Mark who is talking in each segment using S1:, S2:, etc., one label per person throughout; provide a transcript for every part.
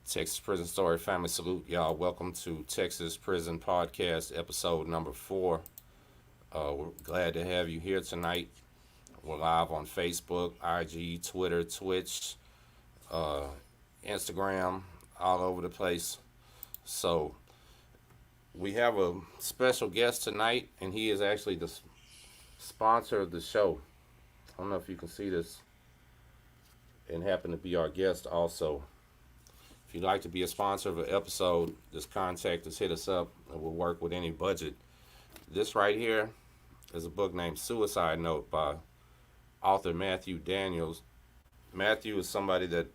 S1: Texas Prison Story Family Salute, y'all. Welcome to Texas Prison Podcast, episode number 4. We're glad to have you here tonight. We're live on Facebook, IG, Twitter, Twitch, uh, Instagram, all over the place. So, we have a special guest tonight, and he is actually the sponsor of the show. I don't know if you can see this, and happen to be our guest also. If you'd like to be a sponsor of an episode, just contact us, hit us up, and we'll work with any budget. This right here is a book named Suicide Note by author Matthew Daniels. Matthew is somebody that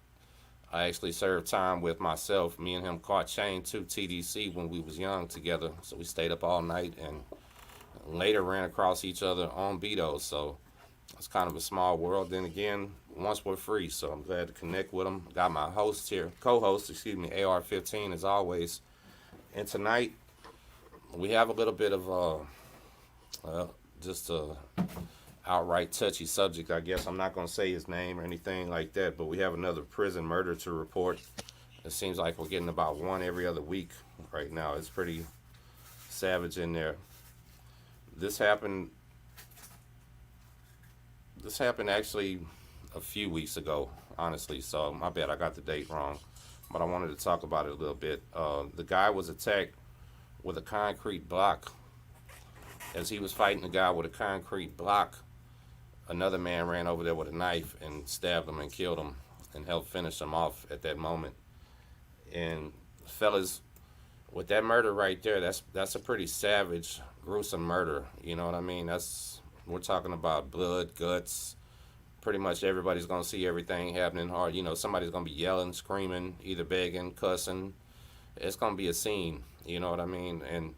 S1: I actually served time with myself. Me and him caught Chain 2 TDC when we was young together, so we stayed up all night and later ran across each other on Beto. So it's kind of a small world. Then again, once we're free, so I'm glad to connect with him. Got my host here, co-host, AR-15 as always. And tonight we have a little bit of just a outright touchy subject. I guess I'm not going to say his name or anything like that, but we have another prison murder to report. It seems like we're getting about one every other week right now. It's pretty savage in there. This happened actually a few weeks ago, honestly. So my bad, I got the date wrong, but I wanted to talk about it a little bit. The guy was attacked with a concrete block. As he was fighting the guy with a concrete block, another man ran over there with a knife and stabbed him and killed him and helped finish him off at that moment. And fellas, with that murder right there, that's a pretty savage, gruesome murder. You know what I mean? We're talking about blood, guts. Pretty much everybody's gonna see everything happening hard. You know, somebody's gonna be yelling, screaming, either begging, cussing. It's gonna be a scene. You know what I mean? And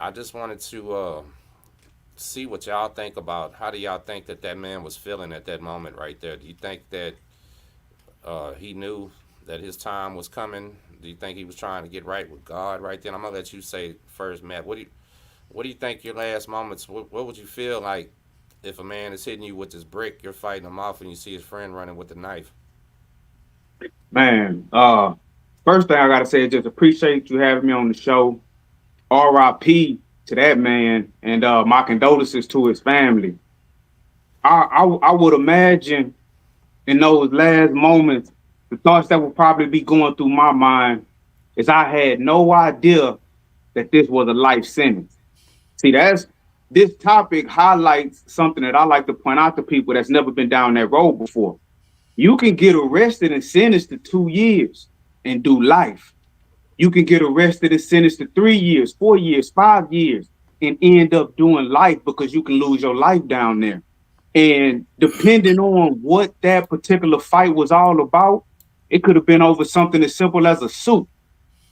S1: I just wanted to see what y'all think about. How do y'all think that man was feeling at that moment right there? Do you think that he knew that his time was coming? Do you think he was trying to get right with God right then? I'm gonna let you say first, Matt. What do you think your last moments? What would you feel like if a man is hitting you with this brick, you're fighting him off, and you see his friend running with the knife?
S2: Man, first thing I gotta say is just appreciate you having me on the show. R.I.P. to that man, and my condolences to his family. I would imagine in those last moments, the thoughts that would probably be going through my mind is I had no idea that this was a life sentence. See, this topic highlights something that I like to point out to people that's never been down that road before. You can get arrested and sentenced to 2 years and do life. You can get arrested and sentenced to 3 years, 4 years, 5 years, and end up doing life because you can lose your life down there. And depending on what that particular fight was all about, it could have been over something as simple as a suit,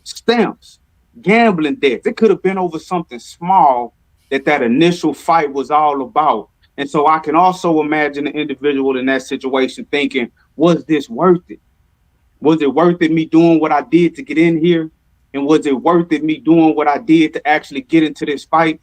S2: stamps, gambling debts. It could have been over something small that initial fight was all about. And so I can also imagine the individual in that situation thinking, was this worth it? Was it worth it me doing what I did to get in here? And was it worth it me doing what I did to actually get into this fight?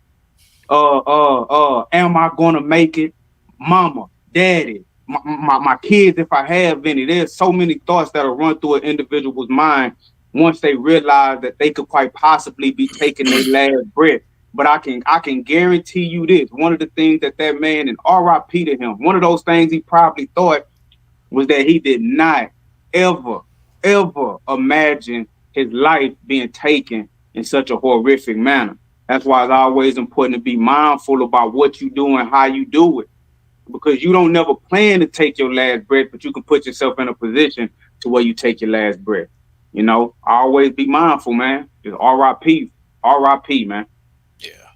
S2: Am I gonna make it? Mama, daddy, my kids, if I have any. There's so many thoughts that'll run through an individual's mind once they realize that they could quite possibly be taking their last breath. But I can guarantee you this: one of the things that man, and R.I.P. to him, one of those things he probably thought was that he did not ever, ever imagine his life being taken in such a horrific manner. That's why it's always important to be mindful about what you do and how you do it. Because you don't never plan to take your last breath, but you can put yourself in a position to where you take your last breath. You know, always be mindful, man. Just RIP, RIP, man.
S3: Yeah,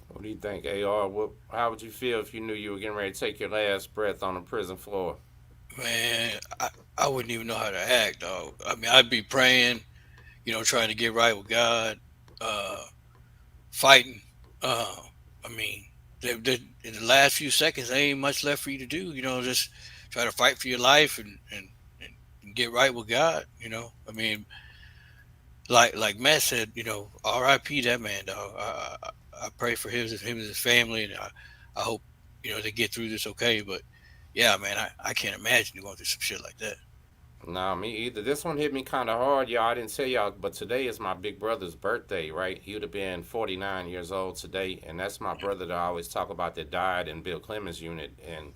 S1: What do you think, AR? How would you feel if you knew you were getting ready to take your last breath on the prison floor?
S3: man, I wouldn't even know how to act, dog. I mean, I'd be praying, trying to get right with God, uh, fighting. I mean, in the last few seconds, there ain't much left for you to do. Just try to fight for your life and get right with God. I mean, like Matt said, R.I.P. that man, dog. I pray for him and his family, and I hope they get through this okay. But yeah, man, I can't imagine going through some shit like that.
S1: Nah, me either. This one hit me kind of hard, y'all. I didn't tell y'all, but today is my big brother's birthday, right? He would have been 49 years old today, and that's my brother that I always talk about that died in Bill Clemens' unit. And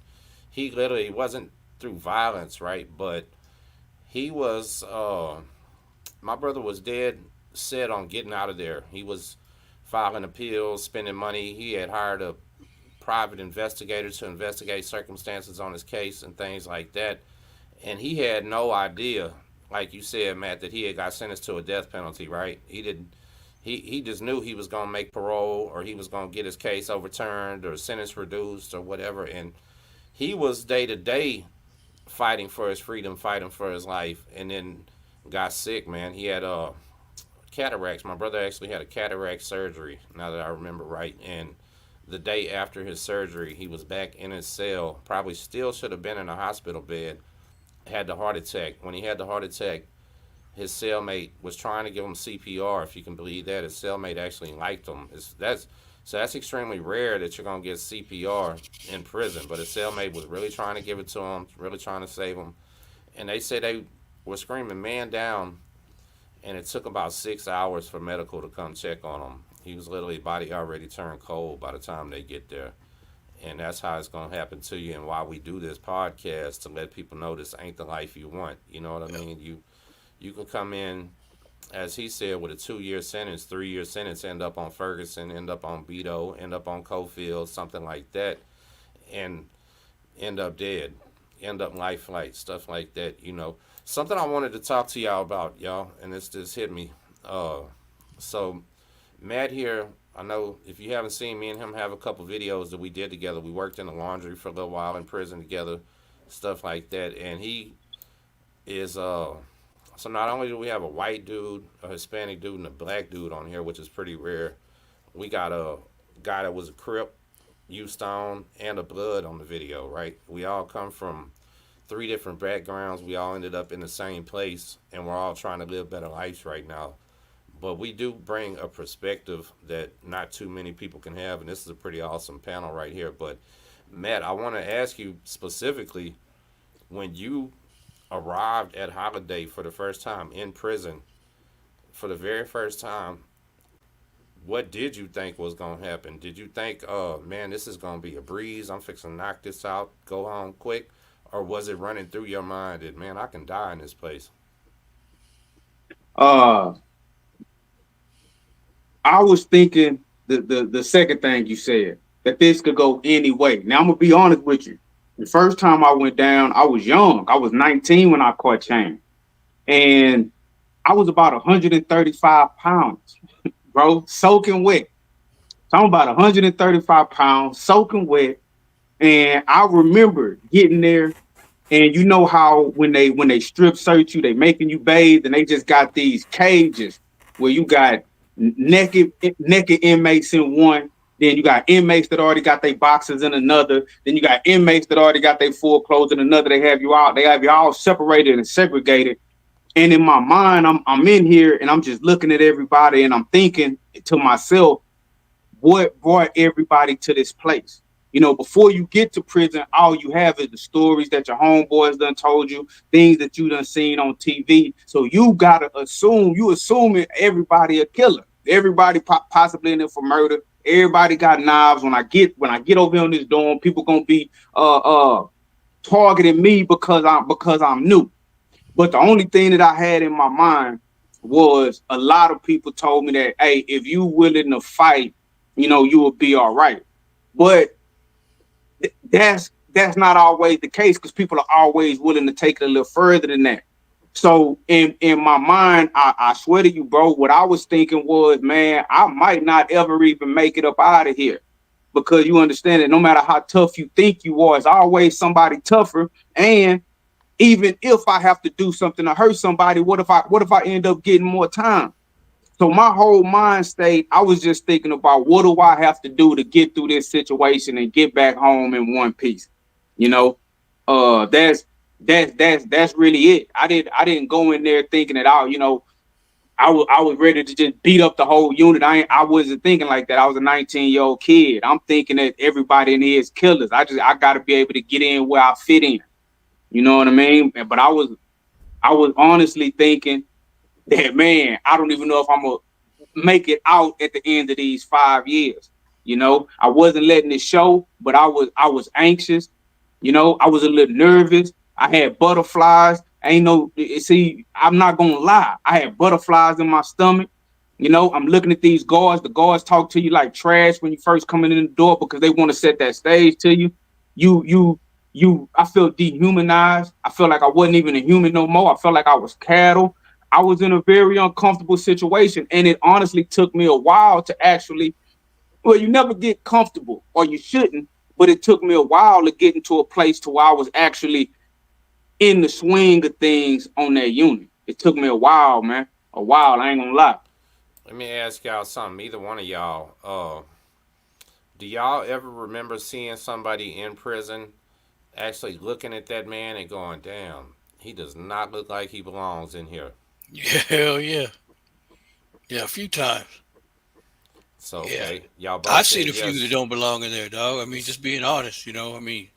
S1: he literally wasn't through violence, right? But he was, my brother was dead set on getting out of there. He was filing appeals, spending money. He had hired a private investigator to investigate circumstances on his case and things like that. And he had no idea, like you said, Matt, that he had got sentenced to a death penalty, right? He didn't. He just knew he was gonna make parole, or he was gonna get his case overturned, or sentence reduced, or whatever. And he was day to day fighting for his freedom, fighting for his life, and then got sick. Man, he had cataracts. My brother actually had a cataract surgery. Now that I remember right, and the day after his surgery, he was back in his cell. Probably still should have been in a hospital bed. Had the heart attack. When he had the heart attack, his cellmate was trying to give him CPR. If you can believe that, his cellmate actually liked him. That's extremely rare that you're gonna get CPR in prison. But his cellmate was really trying to give it to him, really trying to save him. And they said they were screaming, "Man down!" And it took about 6 hours for medical to come check on him. He was literally body already turned cold by the time they get there. And that's how it's gonna happen to you. And why we do this podcast to let people know this ain't the life you want. You know what I mean? You can come in, as he said, with a 2 year sentence, 3 year sentence, end up on Ferguson, end up on Beto, end up on Cofield, something like that, and end up dead, end up life flight, stuff like that. Something I wanted to talk to y'all about, y'all, and this just hit me. Uh, so Matt here, I know if you haven't seen me and him have a couple videos that we did together. We worked in the laundry for a little while in prison together, stuff like that. And he is so not only do we have a white dude, a Hispanic dude, and a black dude on here, which is pretty rare. We got a guy that was a Crip, U Stone, and a Blood on the video, right? We all come from three different backgrounds. We all ended up in the same place, and we're all trying to live better lives right now. But we do bring a perspective that not too many people can have, and this is a pretty awesome panel right here. But Matt, I want to ask you specifically, when you arrived at Holiday for the first time in prison, for the very first time, what did you think was going to happen? Did you think, oh man, this is going to be a breeze, I'm fixing to knock this out, go home quick? Or was it running through your mind that, man, I can die in this place?
S2: Uh, I was thinking the second thing you said, that this could go any way. Now I'm gonna be honest with you. The first time I went down, I was young. I was 19 when I caught chain, and I was about 135 pounds, bro, soaking wet. So I'm about 135 pounds, soaking wet, and I remember getting there. And you know how when they strip search you, they making you bathe, and they just got these cages where you got naked inmates in one, then you got inmates that already got their boxes in another, then you got inmates that already got their full clothes in another. They have you all separated and segregated. And in my mind, I'm in here and I'm just looking at everybody and I'm thinking to myself, what brought everybody to this place? Before you get to prison, all you have is the stories that your homeboys done told you, things that you done seen on TV. So you gotta assuming everybody a killer, everybody possibly in there for murder. Everybody got knives. When I get over here in this dorm, people gonna be targeting me because I'm new. But the only thing that I had in my mind was, a lot of people told me that, hey, if you willing to fight, you will be all right. But that's not always the case, because people are always willing to take it a little further than that. So in my mind, I swear to you, bro, what I was thinking was, man, I might not ever even make it up out of here. Because you understand that no matter how tough you think you are, it's always somebody tougher. And even if I have to do something to hurt somebody, what if I end up getting more time? So my whole mind state, I was just thinking about, what do I have to do to get through this situation and get back home in one piece? You know, that's really it. I didn't go in there thinking that, I was ready to just beat up the whole unit. I wasn't thinking like that. I was a 19-year-old kid. I'm thinking that everybody in here is killers. I got to be able to get in where I fit in. You know what I mean? But I was honestly thinking that, man, I don't even know if I'm gonna make it out at the end of these 5 years. I wasn't letting it show, but I was anxious. I was a little nervous. I had butterflies. Ain't no see, I'm not gonna lie. I had butterflies in my stomach. I'm looking at these guards. The guards talk to you like trash when you first coming in the door because they want to set that stage to you. I felt dehumanized. I felt like I wasn't even a human no more. I felt like I was cattle. I was in a very uncomfortable situation. And it honestly took me a while to actually, well, you never get comfortable or you shouldn't, but it took me a while to get into a place to where I was actually in the swing of things on that unit. It took me a while, man. A while, I ain't gonna lie.
S1: Let me ask y'all something. Either one of y'all, do y'all ever remember seeing somebody in prison actually looking at that man and going, "Damn, he does not look like he belongs in here."
S3: Yeah, hell yeah. Yeah, a few times.
S1: So
S3: Yeah.
S1: okay, y'all both
S3: I've seen
S1: said
S3: a few that
S1: yes.
S3: don't belong in there, dog. I mean, just being honest, I mean,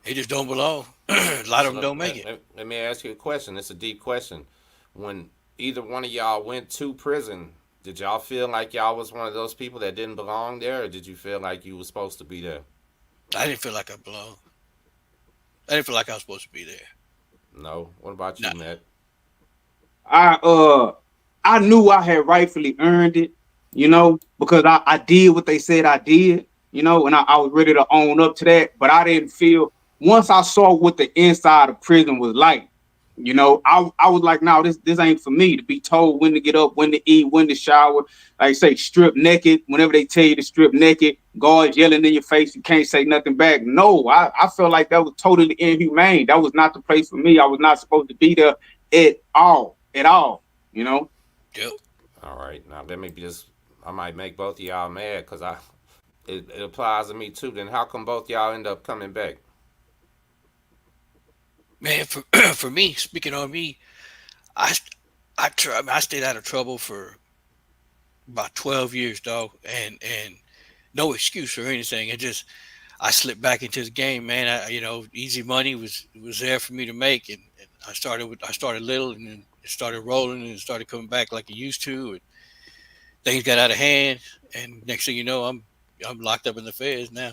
S3: they just don't belong. A lot
S1: So
S3: of them don't make it.
S1: let me ask you a question. It's a deep question. When either one of y'all went to prison, did y'all feel like y'all was one of those people that didn't belong there, or did you feel like you was supposed to be there?
S3: I didn't feel like I belonged. I didn't feel like I was supposed to be there.
S1: No. What about
S3: Nah.
S1: you, Matt?
S2: I uh I knew I had rightfully earned it, because I did what they said I did, and I was ready to own up to that. But I didn't feel once I saw what the inside of prison was like, I was like, no, this ain't for me to be told when to get up, when to eat, when to shower. Like say, strip naked. Whenever they tell you to strip naked, guards yelling in your face, you can't say nothing back. No, I felt like that was totally inhumane. That was not the place for me. I was not supposed to be there at all, you know.
S3: Yep.
S1: All right. Now let me just. I might make both of y'all mad because it applies to me too. Then how come both y'all end up coming back?
S3: Man, for for me, speaking on me, I I mean, I stayed out of trouble for about 12 years, dog, and no excuse or anything. It just I slipped back into the game, man. Easy money was there for me to make, and I started little, and then it started rolling, and it started coming back like it used to, and things got out of hand, and next thing you know, I'm locked up in the feds now.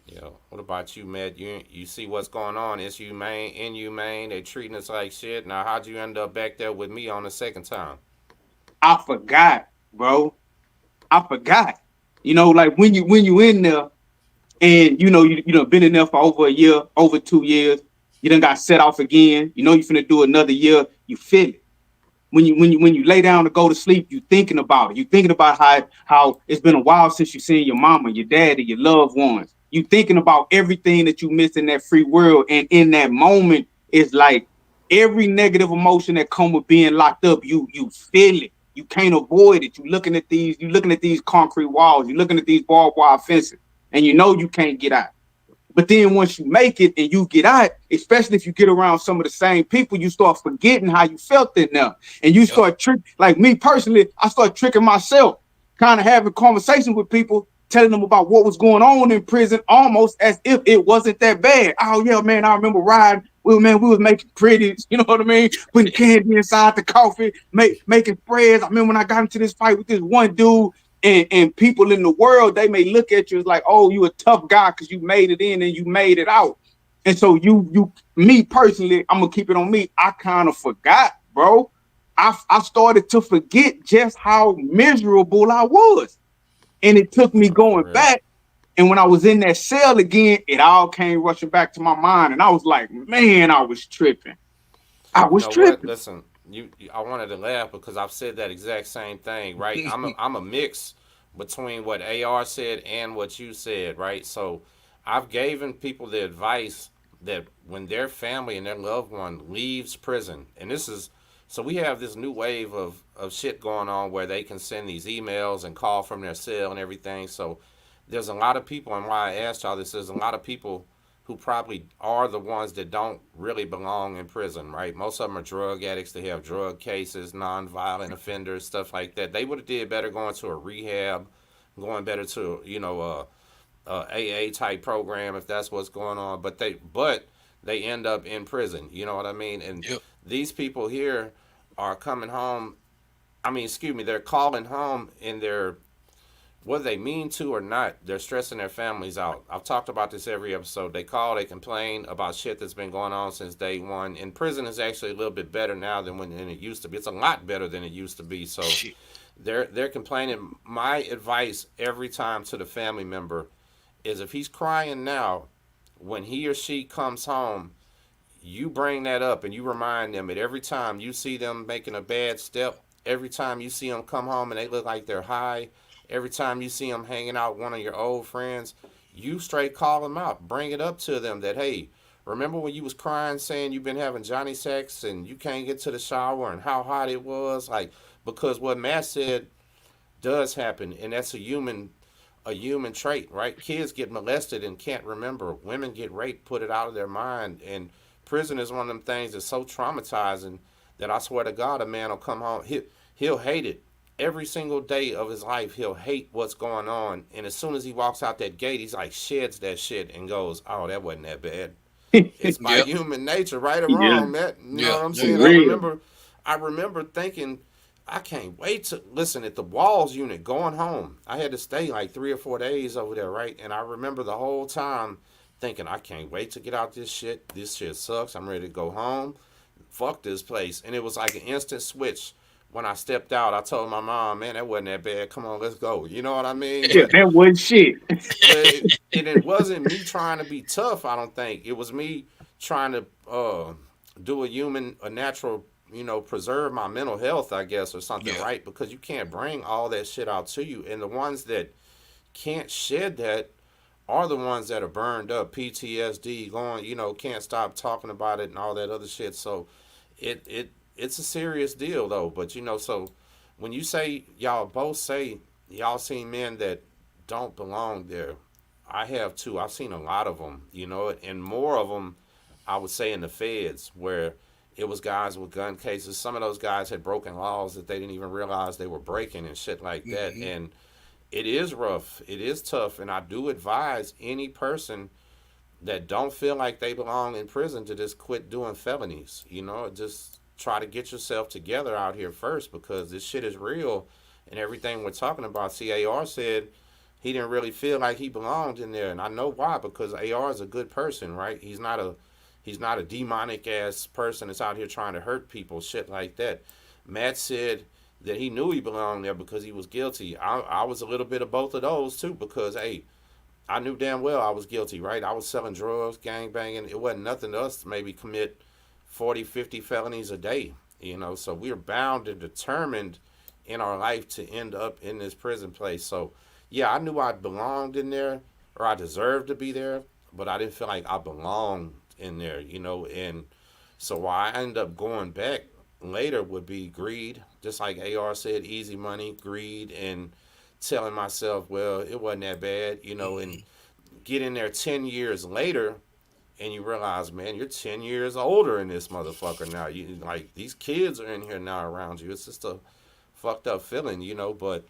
S1: Yeah. What about you, Matt? You see what's going on? It's humane, inhumane. They treating us like shit. Now how'd you end up back there with me on the second time?
S2: I forgot, bro. I forgot. Like when you in there and you done been in there for over a year, over 2 years, you done got set off again. You finna do another year. You feel it. When you lay down to go to sleep, you thinking about it. You thinking about how it's been a while since you seen your mama, your daddy, your loved ones. You thinking about everything that you missed in that free world, and in that moment, it's like every negative emotion that come with being locked up, you feel it. You can't avoid it. You looking at these concrete walls. You looking at these barbed wire fences, and you can't get out. But then once you make it and you get out, especially if you get around some of the same people, you start forgetting how you felt in there. And you
S3: Yep.
S2: start like me personally, I start tricking myself, kind of having conversations with people, telling them about what was going on in prison, almost as if it wasn't that bad. Oh yeah, man, I remember riding. We was making pretties, you know what I mean? Putting candy inside the coffee, making spreads. I remember when I got into this fight with this one dude, and people in the world, they may look at you as like, oh, you a tough guy because you made it in and you made it out. And so me personally, I'm gonna keep it on me. I kind of forgot, bro. I started to forget just how miserable I was, and it took me
S1: No, for
S2: going
S1: real.
S2: back. And when I was in that cell again, it all came rushing back to my mind, and I was like, man, I was tripping. I
S1: You
S2: was
S1: know what?
S2: tripping.
S1: Listen, I wanted to laugh because I've said that exact same thing, right? I'm a mix between what AR said and what you said, right? So I've given people the advice that when their family and their loved one leaves prison, and this is so we have this new wave of shit going on where they can send these emails and call from their cell and everything. So there's a lot of people, and why I asked y'all this, there's a lot of people who probably are the ones that don't really belong in prison, right? Most of them are drug addicts. They have drug cases, non-violent offenders, stuff like that. They would have did better going to a rehab, going better to a AA type program if that's what's going on. But they end up in prison. You know what I mean? And
S3: Yep.
S1: these people here are coming home. I mean, excuse me, they're calling home and they're, whether they mean to or not, they're stressing their families out. I've talked about this every episode. They call, they complain about shit that's been going on since day one. And prison is actually a little bit better now than it used to be. It's a lot better than it used to be. So
S3: Shit.
S1: they're complaining. My advice every time to the family member is if he's crying now, when he or she comes home, you bring that up and you remind them that every time you see them making a bad step, every time you see them come home and they look like they're high, every time you see them hanging out with one of your old friends, you straight call them out. Bring it up to them that, hey, remember when you was crying saying you've been having Johnny sex and you can't get to the shower and how hot it was? Like, because what Matt said does happen, and that's a human trait, right? Kids get molested and can't remember. Women get raped, put it out of their mind, and prison is one of them things that's so traumatizing that I swear to God, a man will come home. He'll hate it every single day of his life. He'll hate what's going on, and as soon as he walks out that gate, he's like sheds that shit and goes, "Oh, that wasn't that bad." It's my
S3: Yep.
S1: human nature, right or
S2: Yeah,
S1: wrong, Matt. You know
S3: Yeah.
S1: what I'm
S3: No,
S1: saying?
S3: you're
S1: I
S3: right.
S2: real.
S1: remember, I remember thinking, I can't wait to listen at the Walls unit going home. I had to stay like 3 or 4 days over there, right? And I remember the whole time thinking, I can't wait to get out this shit. This shit sucks. I'm ready to go home. Fuck this place. And it was like an instant switch. When I stepped out, I told my mom, man, that wasn't that bad. Come on, let's go. You know what I mean?
S2: Yeah, that was shit.
S1: And it wasn't me trying to be tough. I don't think it was me trying to do a natural, preserve my mental health, I guess, or something,
S3: Yeah.
S1: right? Because you can't bring all that shit out to you, and the ones that can't shed that are the ones that are burned up, PTSD, going, can't stop talking about it and all that other shit. So it's a serious deal though. But so when you say y'all both say y'all seen men that don't belong there, I have too. I've seen a lot of them, and more of them, I would say, in the feds where it was guys with gun cases. Some of those guys had broken laws that they didn't even realize they were breaking and shit like that.
S3: Hmm.
S1: And it is rough. It is tough. And I do advise any person that don't feel like they belong in prison to just quit doing felonies. Just try to get yourself together out here first because this shit is real and everything we're talking about. CAR said he didn't really feel like he belonged in there, and I know why, because AR is a good person, right? He's not a demonic ass person that's out here trying to hurt people, shit like that. Matt said that he knew he belonged there because he was guilty. I was a little bit of both of those too because hey, I knew damn well I was guilty, right? I was selling drugs, gang banging. It wasn't nothing to us to maybe commit 40, 50 felonies a day, So we're bound and determined in our life to end up in this prison place. So, yeah, I knew I belonged in there or I deserved to be there, but I didn't feel like I belonged in there, And so why I ended up going back later would be greed, just like AR said, easy money, greed, and telling myself, well, it wasn't that bad, and
S3: Hmm.
S1: get in there 10 years later and you realize, man, you're 10 years older in this motherfucker now. You like these kids are in here now around you. It's just a fucked up feeling, but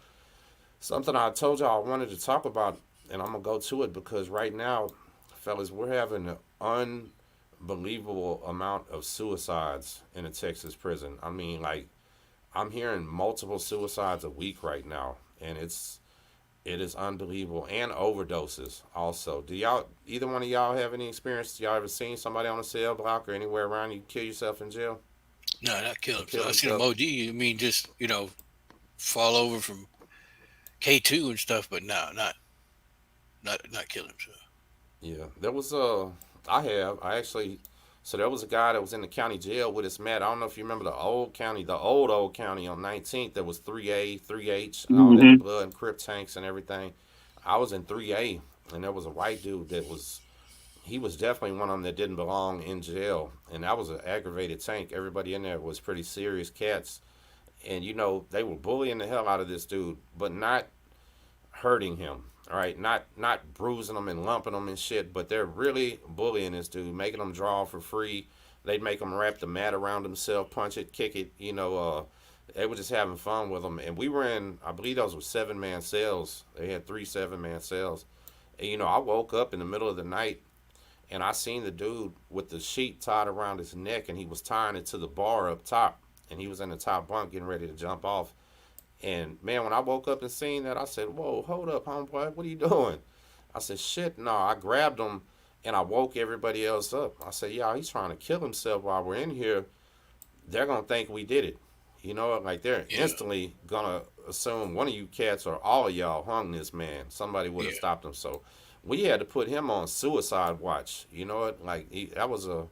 S1: something I told y'all I wanted to talk about, and I'm gonna go to it because right now, fellas, we're having an unbelievable amount of suicides in a Texas prison. I mean, like, I'm hearing multiple suicides a week right now, and it is unbelievable, and overdoses also. Do y'all, either one of y'all, have any experience? Y'all ever seen somebody on a cell block or anywhere around you kill yourself in jail
S3: No, not kill
S1: or
S3: him. So
S1: kill
S3: I seen him
S1: themselves?
S3: OD. I mean, just fall over from K2 and stuff, but no, not kill him. So
S1: Yeah, there was I actually, so there was a guy that was in the county jail with his mat. I don't know if you remember the old county, the old county on 19th. There was 3A, 3H, and all that, the
S2: Hmm.
S1: blood and crypt tanks and everything. I was in 3A, and there was a white dude that was, he was definitely one of them that didn't belong in jail, and that was an aggravated tank. Everybody in there was pretty serious cats, and they were bullying the hell out of this dude, but not hurting him. All right, not bruising him and lumping him and shit, but they're really bullying this dude, making him draw for free. They'd make him wrap the mat around himself, punch it, kick it. They were just having fun with him. And we were in, I believe those were 7-man cells. They had 3 7-man cells. And I woke up in the middle of the night and I seen the dude with the sheet tied around his neck, and he was tying it to the bar up top, and he was in the top bunk getting ready to jump off. And man, when I woke up and seen that, I said, "Whoa, hold up, homeboy, what are you doing?" I said, "Shit, no." I grabbed him and I woke everybody else up. I said, "Yeah, he's trying to kill himself while we're in here. They're gonna think we did it. You know, like they're
S3: Yeah.
S1: instantly gonna assume one of you cats or all of y'all hung this man. Somebody would have
S3: Yeah.
S1: stopped him." So we had to put him on suicide watch. You know what? That was a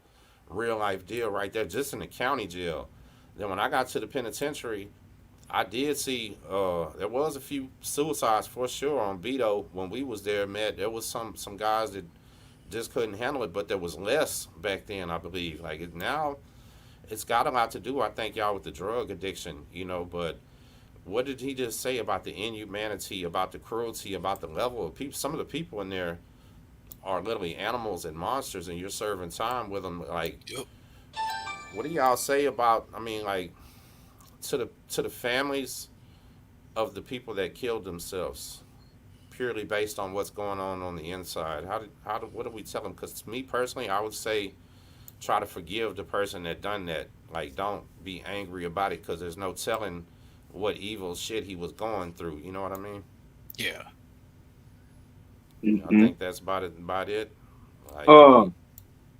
S1: real life deal right there, just in the county jail. Then when I got to the penitentiary, I did see there was a few suicides for sure on Vito when we was there. Met there was some guys that just couldn't handle it, but there was less back then, I believe. Now, it's got a lot to do, I think, y'all, with the drug addiction, you know. But what did he just say about the inhumanity, about the cruelty, about the level of people? Some of the people in there are literally animals and monsters, and you're serving time with them. Like,
S3: Yep.
S1: what do y'all say about? I mean, like, to the families of the people that killed themselves purely based on what's going on the inside. What do we tell them? Because me personally, I would say try to forgive the person that done that. Like, don't be angry about it because there's no telling what evil shit he was going through. You know what I mean?
S3: Yeah.
S1: I
S2: Mhm.
S1: think that's about it. Like, I
S2: Uh,
S1: mean,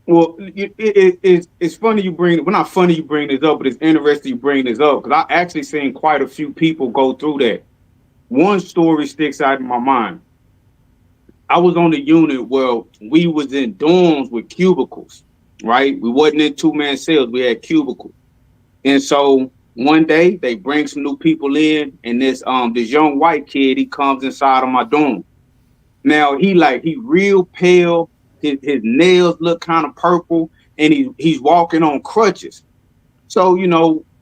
S2: well, it's funny you bring. Well, not funny you bring this up, but it's interesting you bring this up because I actually seen quite a few people go through that. One story sticks out in my mind. I was on the unit where we was in dorms with cubicles, right? We wasn't in two-man cells. We had cubicles. And so one day they bring some new people in, and this young white kid, he comes inside of my dorm. Now he real pale, his nails look kind of purple, and he's walking on crutches. So,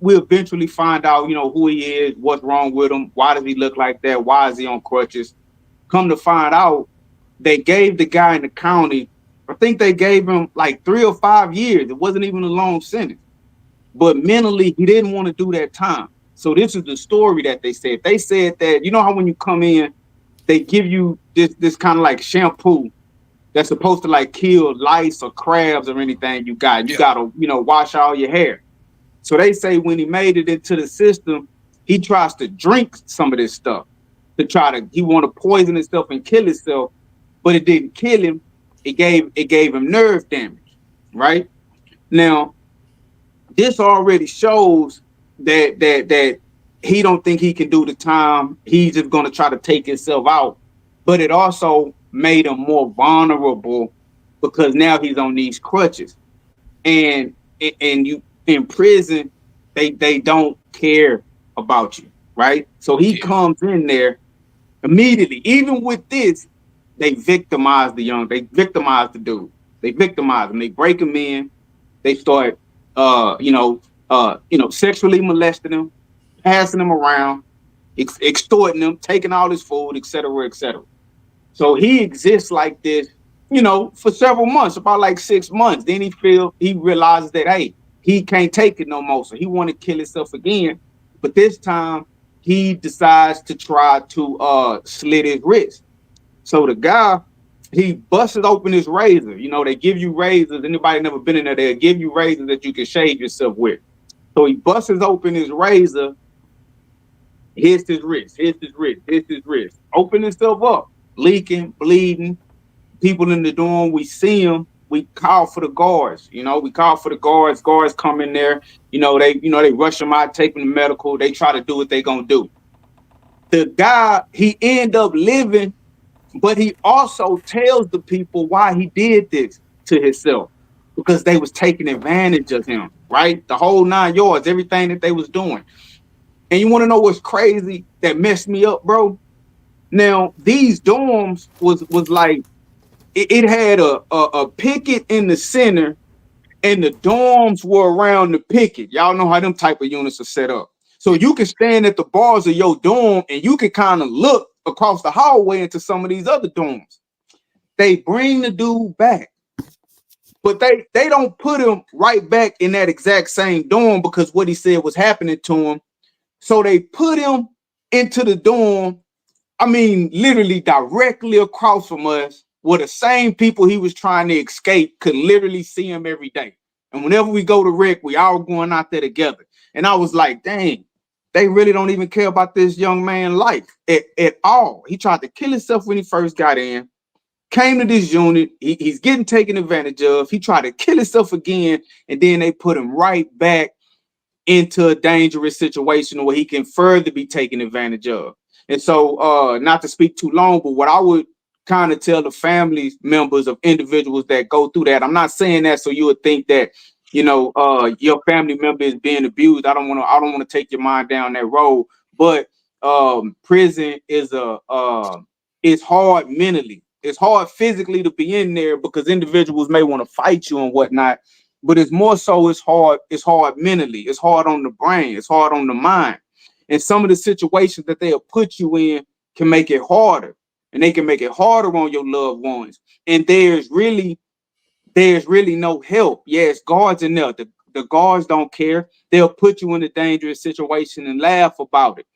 S2: we eventually find out, who he is, what's wrong with him, why does he look like that, why is he on crutches? Come to find out, they gave the guy in the county, I think they gave him like 3 or 5 years. It wasn't even a long sentence. But mentally, he didn't want to do that time. So this is the story that they said. They said that, you know how when you come in, they give you this kind of like shampoo that's supposed to like kill lice or crabs or anything you got. You
S3: Yeah.
S2: gotta, wash all your hair. So they say when he made it into the system, he tries to drink some of this stuff he want to poison himself and kill himself, but it didn't kill him. It gave him nerve damage, right? Now, this already shows that he don't think he can do the time. He's just gonna try to take himself out. But it also made him more vulnerable because now he's on these crutches. And you in prison, they don't care about you, right? So he
S3: Yeah.
S2: comes in there immediately. Even with this, they victimize the dude. They victimize him. They break him in. They start, sexually molesting him, passing him around, extorting him, taking all his food, etc., etc. So he exists like this, for several months, about like 6 months. Then he realizes that he can't take it no more. So he want to kill himself again, but this time he decides to try to slit his wrist. So the guy, he busts open his razor. They give you razors. Anybody never been in there? They'll give you razors that you can shave yourself with. So he busts open his razor, hits his wrist, hits his wrist, open himself up, leaking, bleeding. People in the dorm, we see him. We call for the guards. We call for the guards. Guards come in there. They rush him out, take him to medical. They try to do what they gonna do. The guy, he end up living, but he also tells the people why he did this to himself because they was taking advantage of him, right? The whole 9 yards, everything that they was doing. And you want to know what's crazy that messed me up, bro? Now these dorms was like it had a picket in the center, and the dorms were around the picket. Y'all know how them type of units are set up. So
S3: Yeah.
S2: you can stand at the bars of your dorm and you can kind of look across the hallway into some of these other dorms. They bring the dude back, but they don't put him right back in that exact same dorm because what he said was happening to him. So they put him into the dorm. I mean, literally directly across from us, where the same people he was trying to escape could literally see him every day. And whenever we go to rec, we all going out there together. And I was like, dang, they really don't even care about this young man's life at all. He tried to kill himself when he first got in, came to this unit. He's getting taken advantage of. He tried to kill himself again, and then they put him right back into a dangerous situation where he can further be taken advantage of. And so, not to speak too long, but what I would kind of tell the family members of individuals that go through that, I'm not saying that so you would think that, your family member is being abused. I don't want to take your mind down that road. But prison is hard mentally. It's hard physically to be in there because individuals may want to fight you and whatnot, but it's more so it's hard mentally, it's hard on the brain, it's hard on the mind. And some of the situations that they'll put you in can make it harder, and they can make it harder on your loved ones. And there's really no help. Yes, guards in there, the guards don't care. They'll put you in a dangerous situation and laugh about it.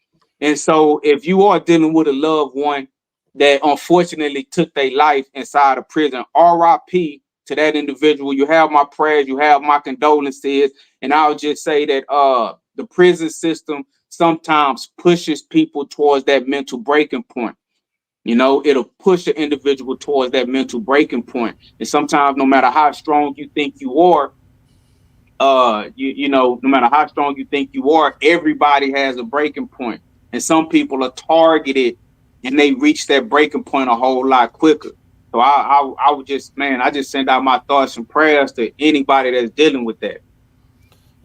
S2: And so if you are dealing with a loved one that unfortunately took their life inside of prison, RIP to that individual. You have my prayers, you have my condolences. And I'll just say that the prison system sometimes pushes people towards that mental breaking point. It'll push the individual towards that mental breaking point. And sometimes no matter how strong you think you are, no matter how strong you think you are, everybody has a breaking point, and some people are targeted, and they reach that breaking point a whole lot quicker. So I would just, man, I just send out my thoughts and prayers to anybody that's dealing with that.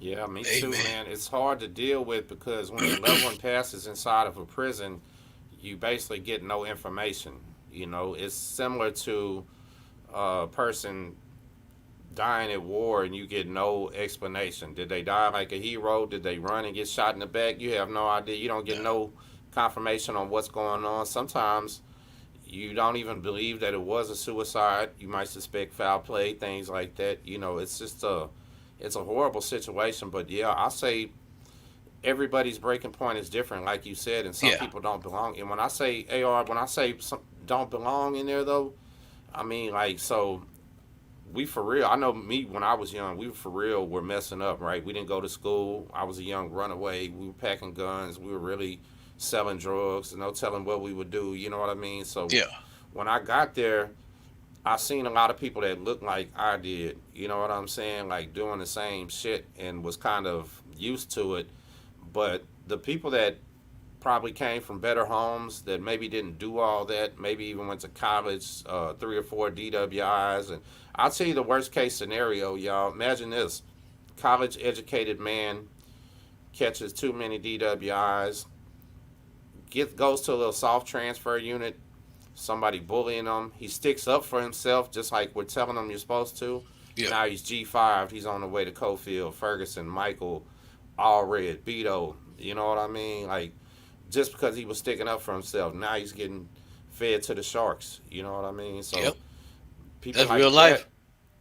S1: Yeah, me too,
S3: Amen.
S1: man. It's hard to deal with because when your loved one passes inside of a prison, you basically get no information. It's similar to a person dying at war and you get no explanation. Did they die like a hero? Did they run and get shot in the back? You have no idea. You don't get
S3: No.
S1: no confirmation on what's going on. Sometimes you don't even believe that it was a suicide. You might suspect foul play, things like that. It's a horrible situation. But yeah, I say everybody's breaking point is different, like you said, and some
S3: Yeah.
S1: people don't belong. And when I say AR, when I say some don't belong in there though, I mean like so we for real. I know me when I was young, we for real were messing up, right? We didn't go to school. I was a young runaway. We were packing guns. We were really selling drugs. No telling what we would do. You know what I mean? So
S3: Yeah.
S1: when I got there, I seen a lot of people that looked like I did. You know what I'm saying? Like doing the same shit and was kind of used to it. But the people that probably came from better homes that maybe didn't do all that, maybe even went to college, 3 or 4 DWIs. And I'll tell you the worst case scenario, y'all. Imagine this: college educated man catches too many DWIs, goes to a little soft transfer unit, somebody bullying him. He sticks up for himself, just like we're telling him you're supposed to.
S3: Yeah.
S1: Now he's G5. He's on the way to Cofield, Ferguson, Michael, Allred, Beto. You know what I mean? Like, just because he was sticking up for himself, now he's getting fed to the sharks. You know what I mean?
S3: Yep.
S1: So people
S3: That's real
S1: like that,
S3: life.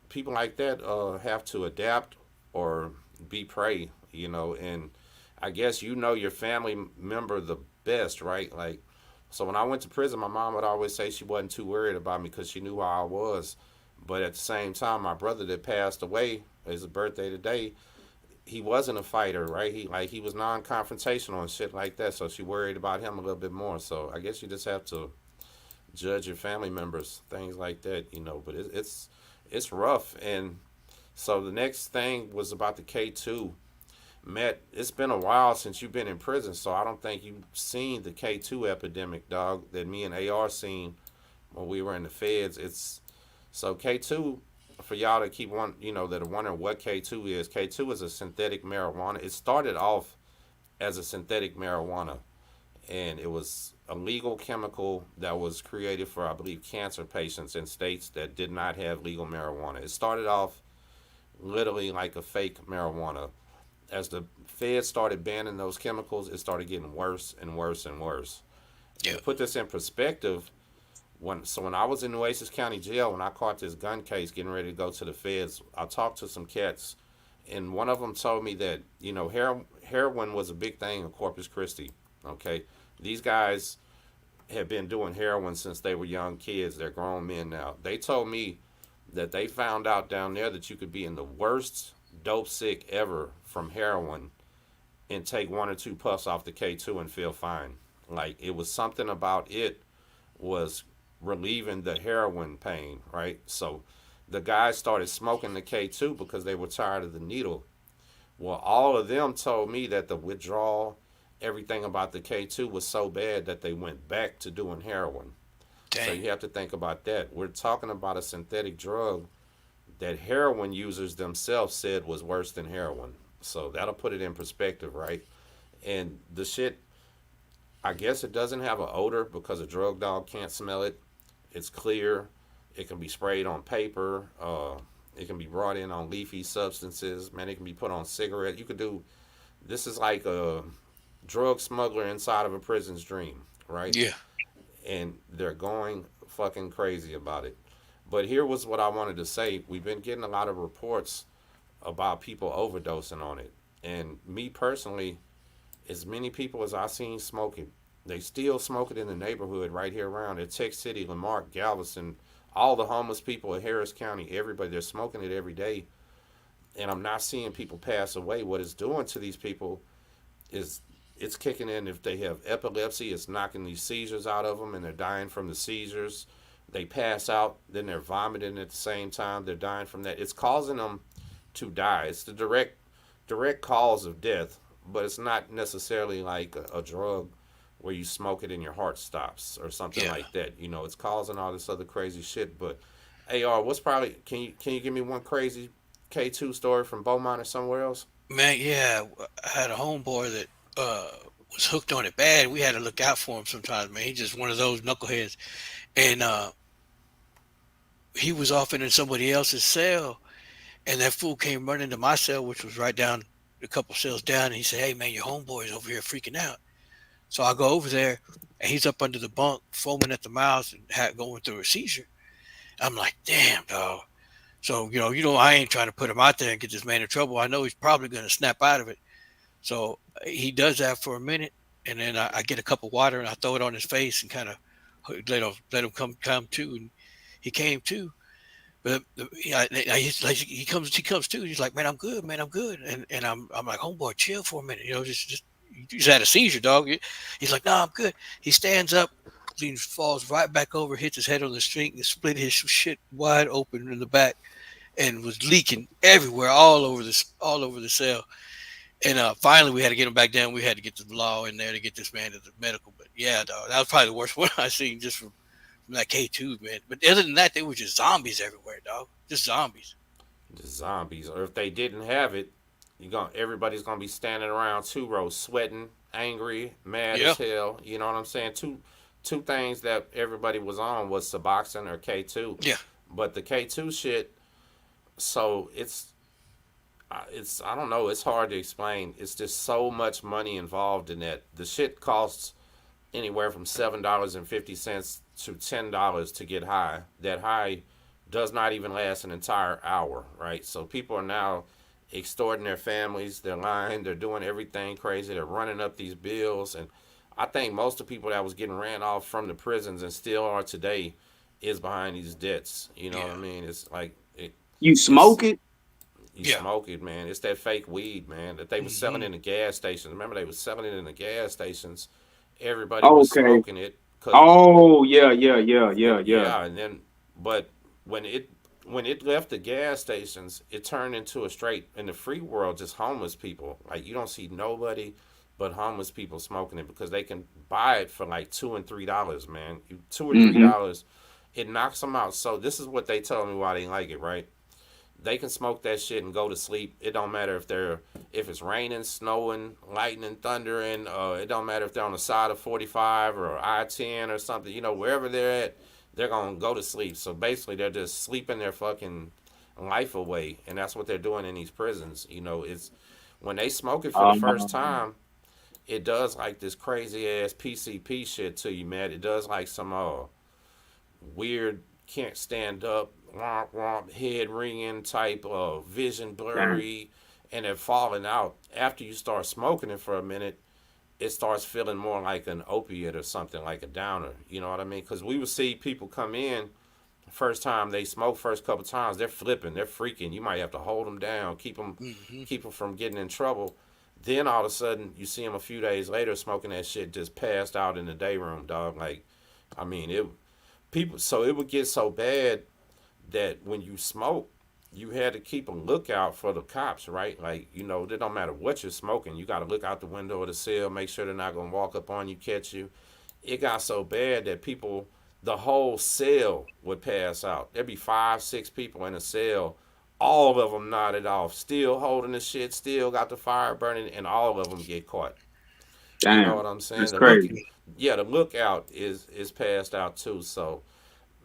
S1: people like that have to adapt or be prey. And I guess your family member the best, right? Like, so when I went to prison, my mom would always say she wasn't too worried about me because she knew how I was. But at the same time, my brother that passed away, his birthday today, he wasn't a fighter, right? He was non-confrontational and shit like that. So she worried about him a little bit more. So I guess you just have to judge your family members, things like that. But it's rough. And so the next thing was about the K2. Matt, it's been a while since you've been in prison, so I don't think you've seen the K2 epidemic, dog, that me and AR seen when we were in the feds. It's so K2, for y'all to keep that are wondering what K2 is. K2 is a synthetic marijuana. It started off as a synthetic marijuana, and it was a legal chemical that was created for, I believe, cancer patients in states that did not have legal marijuana. It started off literally like a fake marijuana. As the feds started banning those chemicals, it started getting worse and worse and worse. And
S3: Yeah.
S1: to put this in perspective, when I was in Nueces County Jail, when I caught this gun case getting ready to go to the feds, I talked to some cats, and one of them told me that heroin was a big thing in Corpus Christi. Okay, these guys have been doing heroin since they were young kids. They're grown men now. They told me that they found out down there that you could be in the worst dope sick ever from heroin and take one or two puffs off the K2 and feel fine. Like it was something about it was relieving the heroin pain, right? So the guys started smoking the K2 because they were tired of the needle. Well, all of them told me that the withdrawal, everything about the K2 was so bad that they went back to doing heroin. So
S3: Dang.
S1: you have to think about that. We're talking about a synthetic drug that heroin users themselves said was worse than heroin. So that'll put it in perspective, right? And the shit, I guess it doesn't have an odor because a drug dog can't smell it. It's clear. It can be sprayed on paper. It can be brought in on leafy substances. Man, it can be put on cigarette. You could do. This is like a drug smuggler inside of a prison's dream, right?
S3: Yeah.
S1: And they're going fucking crazy about it. But here was what I wanted to say. We've been getting a lot of reports about people overdosing on it. And me personally, as many people as I seen smoking, they still smoke it in the neighborhood right here around at Tech City, Lamarck, Galveston, all the homeless people in Harris County, everybody, they're smoking it every day. And I'm not seeing people pass away. What it's doing to these people is it's kicking in if they have epilepsy, it's knocking these seizures out of them and they're dying from the seizures. They pass out, then they're vomiting at the same time, they're dying from that. It's causing them to die. It's the direct cause of death, but it's not necessarily like a drug where you smoke it and your heart stops or something
S3: Yeah.
S1: like that. You know, it's causing all this other crazy shit. But AR, what's probably can you give me one crazy K2 story from Beaumont or somewhere else?
S3: Man, yeah. I had a homeboy that was hooked on it bad. We had to look out for him sometimes, man. He's just one of those knuckleheads. And he was off in somebody else's cell, and that fool came running to my cell, which was right down a couple cells down, and he said, "Hey, man, your homeboy is over here freaking out." So I go over there, and he's up under the bunk, foaming at the mouth and going through a seizure. I'm like, "Damn, dog." So I ain't trying to put him out there and get this man in trouble. I know he's probably going to snap out of it. So he does that for a minute, and then I get a cup of water and I throw it on his face and kind of let him come to, and he came to. But yeah, he's like, he comes to. He's like, "Man, I'm good, man, I'm good." And I'm like, "Homeboy, chill for a minute, just you just had a seizure, dog." He's like, "No, I'm good." He stands up, leans, falls right back over, hits his head on the street, and split his shit wide open in the back, and was leaking everywhere, all over the cell. And finally, we had to get him back down. We had to get the law in there to get this man to the medical. But yeah, dog, that was probably the worst one I seen just from that K2, man. But other than that, they were just zombies everywhere, dog. Just zombies.
S1: The zombies. Or if they didn't have it, everybody's gonna be standing around two rows, sweating, angry, mad
S3: Yeah,
S1: as hell. You know what I'm saying? Two things that everybody was on was Suboxone or K2.
S3: yeah,
S1: But the K2 shit, so it's I don't know, it's hard to explain. It's just so much money involved in that. The shit costs anywhere from $7.50 to $10 to get high. That high does not even last an entire hour, right? So people are now extorting their families. They're lying. They're doing everything crazy. They're running up these bills, and I think most of the people that was getting ran off from the prisons and still are today is behind these debts. You know what I
S3: yeah,
S1: mean? It's like
S2: You
S1: it's
S2: smoke it?
S1: you
S3: yeah.
S1: smoke it, man. It's that fake weed, man, that they was selling
S3: Hmm.
S1: in the gas stations. Remember, they was selling it in the gas stations. Everybody was
S2: Okay.
S1: smoking it because
S2: Oh, yeah, yeah, yeah, yeah, yeah.
S1: yeah, and then but when it when it left the gas stations, it turned into a straight in the free world just homeless people. Like you don't see nobody but homeless people smoking it because they can buy it for like $2 and $3, man. Two or three
S2: Mm-hmm.
S1: dollars, it knocks them out. So this is what they tell me why they like it, right? They can smoke that shit and go to sleep. It don't matter if it's raining, snowing, lightning, thundering. It don't matter if they're on the side of 45 or I-10 or something. You know, wherever they're at, they're gonna go to sleep. So basically, they're just sleeping their fucking life away, and that's what they're doing in these prisons. You know, it's when they smoke it for the first
S2: Um,
S1: time, it does like this crazy ass PCP shit to you, man. It does like some weird can't stand up, womp womp, head ringing type of vision
S2: damn.
S1: blurry, and they're falling out. After you start smoking it for a minute, it starts feeling more like an opiate or something, like a downer. You know what I mean? Because we would see people come in first time they smoke, first couple times they're flipping, they're freaking. You might have to hold them down,
S3: Hmm.
S1: keep them from getting in trouble. Then all of a sudden you see them a few days later smoking that shit, just passed out in the day room, dog. Like, I mean, it people. So it would get so bad that when you smoke, you had to keep a lookout for the cops, right? Like, it don't matter what you're smoking, you got to look out the window of the cell, make sure they're not gonna walk up on you, catch you. It got so bad that people, the whole cell would pass out. There'd be 5, 6 people in a cell, all of them nodded off, still holding the shit, still got the fire burning, and all of them get caught. You know
S2: Damn,
S1: what I'm saying?
S2: that's crazy.
S1: The lookout is passed out too. So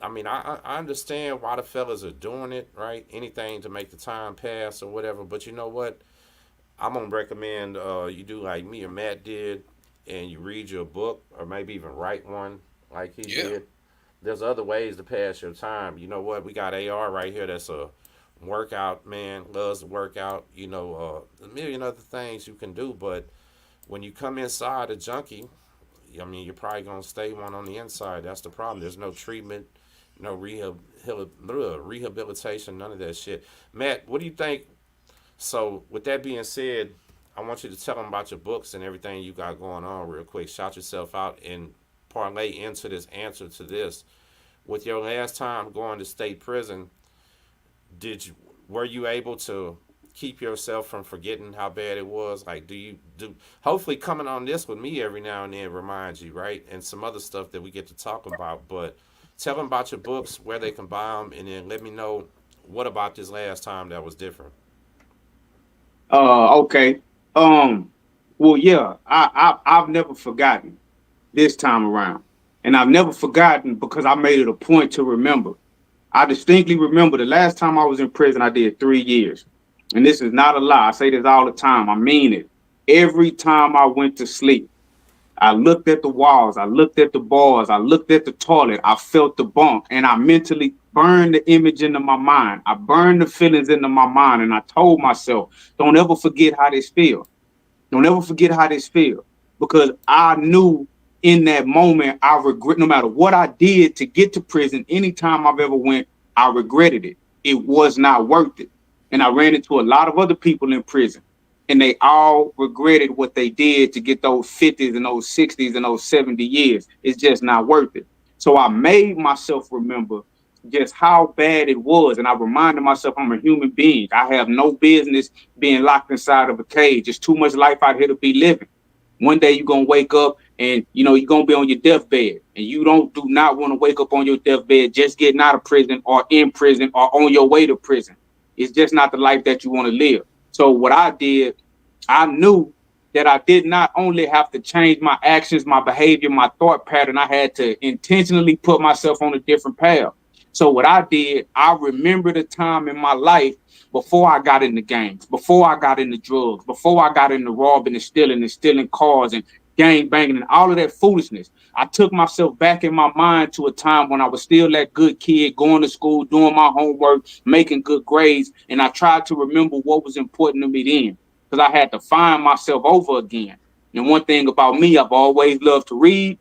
S1: I mean, I understand why the fellas are doing it, right? Anything to make the time pass or whatever. But you know what? I'm gonna recommend you do like me or Matt did, and you read your book, or maybe even write one like he
S3: Yeah.
S1: did. There's other ways to pass your time. You know what? We got AR right here. That's a workout man, loves to work out. A million other things you can do. But when you come inside a junkie, I mean, you're probably gonna stay one on the inside. That's the problem. There's no treatment, no rehabilitation, none of that shit. Matt, what do you think? So, with that being said, I want you to tell them about your books and everything you got going on real quick. Shout yourself out and parlay into this answer to this. With your last time going to state prison, did you were you able to keep yourself from forgetting how bad it was? Like, do hopefully coming on this with me every now and then reminds you, right? And some other stuff that we get to talk about. But tell them about your books, where they can buy them, and then let me know what about this last time that was different.
S2: Okay. Um, well, yeah, I've never forgotten this time around. And I've never forgotten because I made it a point to remember. I distinctly remember the last time I was in prison, I did 3 years. And this is not a lie. I say this all the time. I mean it. Every time I went to sleep, I looked at the walls, I looked at the bars, I looked at the toilet, I felt the bunk, and I mentally burned the image into my mind. I burned the feelings into my mind, and I told myself, don't ever forget how this feels. Don't ever forget how this feels. Because I knew in that moment, I regret no matter what I did to get to prison, anytime I've ever went, I regretted it. It was not worth it. And I ran into a lot of other people in prison, and they all regretted what they did to get those 50s and those 60s and those 70 years. It's just not worth it. So I made myself remember just how bad it was. And I reminded myself I'm a human being. I have no business being locked inside of a cage. There's too much life out here to be living. One day you're gonna wake up and you're gonna be on your deathbed. And you do not want to wake up on your deathbed just getting out of prison or in prison or on your way to prison. It's just not the life that you want to live. So what I did, I knew that I did not only have to change my actions, my behavior, my thought pattern, I had to intentionally put myself on a different path. So what I did, I remembered a time in my life before I got into gangs, before I got into drugs, before I got into robbing and stealing cars and gang banging and all of that foolishness. I took myself back in my mind to a time when I was still that good kid, going to school, doing my homework, making good grades, and I tried to remember what was important to me then because I had to find myself over again. And one thing about me, I've always loved to read.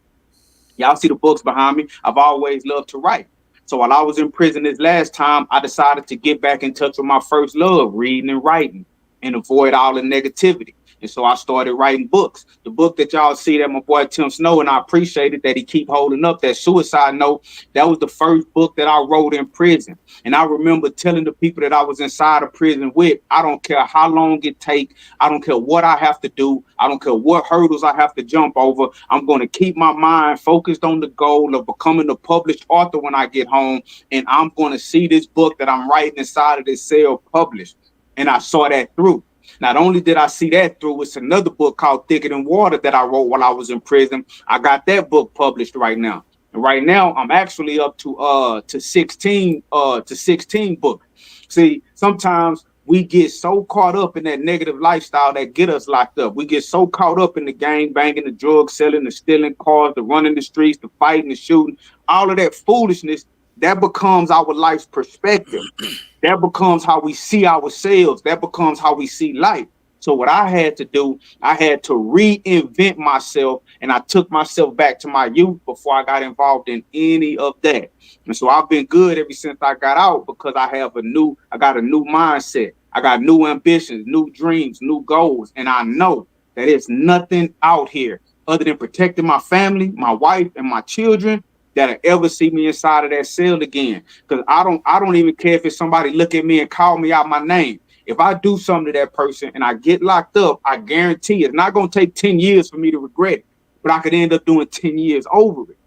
S2: Y'all see the books behind me. I've always loved to write. So while I was in prison this last time, I decided to get back in touch with my first love, reading and writing, and avoid all the negativity. And so I started writing books. The book that y'all see that my boy Tim Snow, and I appreciated that he keep holding up that suicide note. That was the first book that I wrote in prison. And I remember telling the people that I was inside of prison with, I don't care how long it take. I don't care what I have to do. I don't care what hurdles I have to jump over. I'm going to keep my mind focused on the goal of becoming a published author when I get home. And I'm going to see this book that I'm writing inside of this cell published. And I saw that through. Not only did I see that through, it's another book called Thicker Than Water that I wrote while I was in prison. I got that book published right now. And right now I'm actually up to 16 books. See, sometimes we get so caught up in that negative lifestyle that get us locked up. We get so caught up in the gang banging, the drug selling, the stealing cars, the running the streets, the fighting, the shooting, all of that foolishness that becomes our life's perspective. That becomes how we see ourselves. That becomes how we see life. So what I had to do, I had to reinvent myself, and I took myself back to my youth before I got involved in any of that. And so I've been good ever since I got out because I got a new mindset. I got new ambitions, new dreams, new goals, and I know that it's nothing out here other than protecting my family, my wife, and my children that'll ever see me inside of that cell again. Because I don't even care if it's somebody look at me and call me out my name. If I do something to that person and I get locked up, I guarantee it's not gonna take 10 years for me to regret it, but I could end up doing 10 years over it.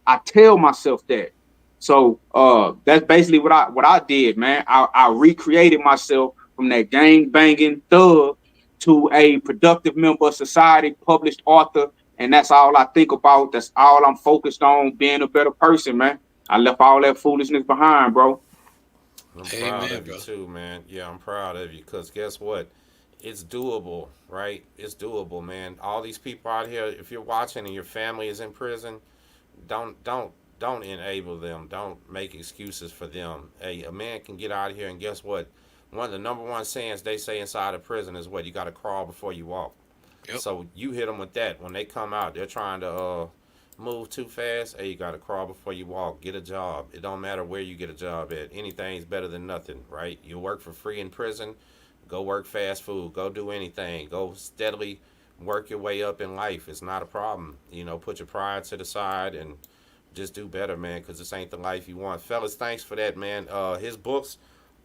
S2: I tell myself that. So that's basically what I did, man. I recreated myself from that gang banging thug to a productive member of society, published author, and that's all I think about. That's all I'm focused on, being a better person, man. I left all that foolishness behind, bro.
S1: I'm proud
S3: Amen,
S1: of you
S3: brother.
S1: too, man. Yeah, I'm proud of you because guess what? It's doable, right? It's doable, man. All these people out here, if you're watching and your family is in prison, don't enable them. Don't make excuses for them. Hey, a man can get out of here, and guess what? One of the number one sayings they say inside of prison is what you got to crawl before you walk.
S3: Yep.
S1: So you hit them with that when they come out. They're trying to move too fast. Hey, you got to crawl before you walk. Get a job. It don't matter where you get a job at. Anything's better than nothing, right? You work for free in prison. Go work fast food. Go do anything. Go steadily work your way up in life. It's not a problem. Put your pride to the side and just do better, man, because this ain't the life you want. Fellas, thanks for that, man. His books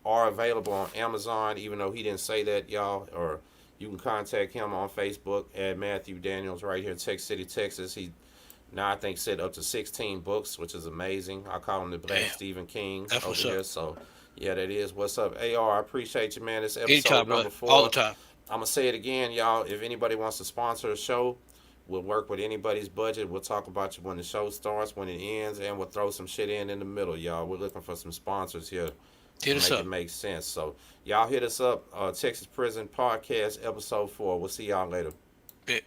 S1: are available on Amazon, even though he didn't say that, y'all. Or you can contact him on Facebook at Matthew Daniels right here in Texas City, Texas. He now I think said up to 16 books, which is amazing. I call him the Black
S3: Damn.
S1: Stephen King
S3: That's
S1: over
S3: what's
S1: here.
S3: up.
S1: So yeah, that is what's up. AR, I appreciate you, man. This episode
S3: Anytime, brother.
S1: number
S3: All the
S1: 4.
S3: time.
S1: I'm gonna say it again, y'all. If anybody wants to sponsor a show, we'll work with anybody's budget. We'll talk about you when the show starts, when it ends, and we'll throw some shit in the middle, y'all. We're looking for some sponsors here to
S3: Hit us
S1: make it
S3: up.
S1: make sense. So y'all hit us up. Texas Prison Podcast episode 4. We'll see y'all later.
S3: Bet.